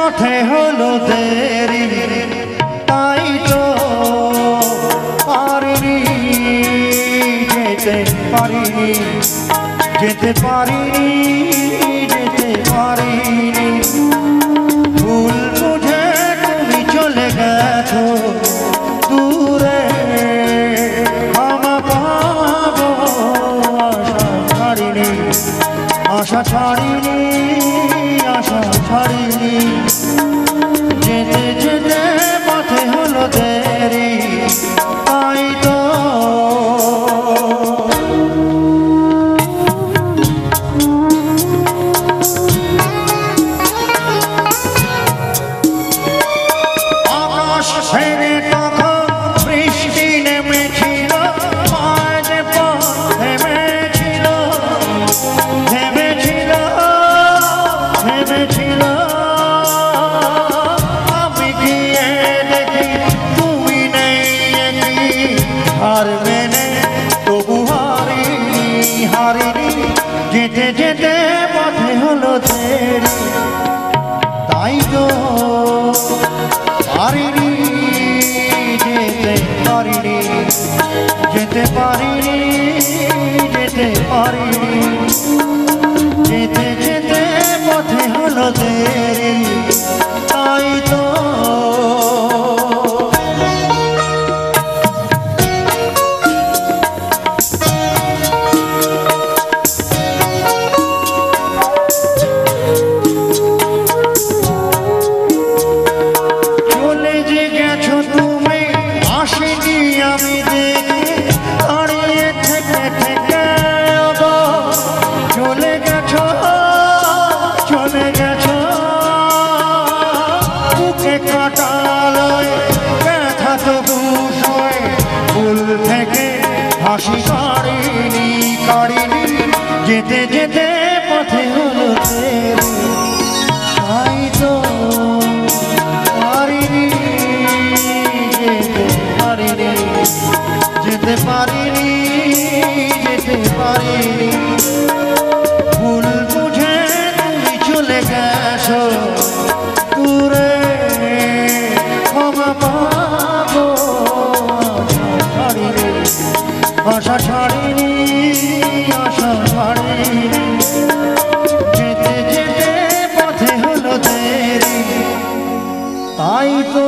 পথে হলো দেরি, তাই তো পারিনি যেতে পারিনি, যেতে পারিনি, যেতে পারিনি। ভুল বুঝে তুমি চলে গেছো দূরে, ক্ষমা পাবো আশা ছাড়িনি, আশা ছাড়িনি, আশা ছাড়িনি। যেতে যেতে পথে হলো দেরি, তাই তো আকাশ ছেড়ে তখন বৃষ্টি নেমেছিল, মাঝ পথ থেমেছিল, থেমেছিল, থেমেছিল। আমি গিয়ে দেখি তুমি নেই, হার মেনে তবু হারিনি, হারিনি। যেতে যেতে পথে হলো দেরি, তাই তো পারিনি, যেতে পারিনি, যেতে পারিনি, যেতে পারিনি। যেতে যেতে পথে হলো দেরি, তাই তো চলে যে গেছো তুমি, আসেনি আমি দেখে, দাঁড়িয়ে থেকে থেকে চলে গেছো, চলে গেছো। বুকে কাটালয় ব্যথা তবু সয়ে, ফুল থেকে হাসি কাড়িনি, কাড়িনি। যেতে যেতে পথে হলো দেরি, তাই তো পারিনি, যেতে পারিনি, যেতে পারিনি, যেতে পারিনি। ভুল বুঝে তুমি চলে গেছো দূরে, ক্ষমা পাবো আশা ছাড়িনি, আশা ছাড়িনি। যেতে যেতে পথে হলো দেরি, তাই তো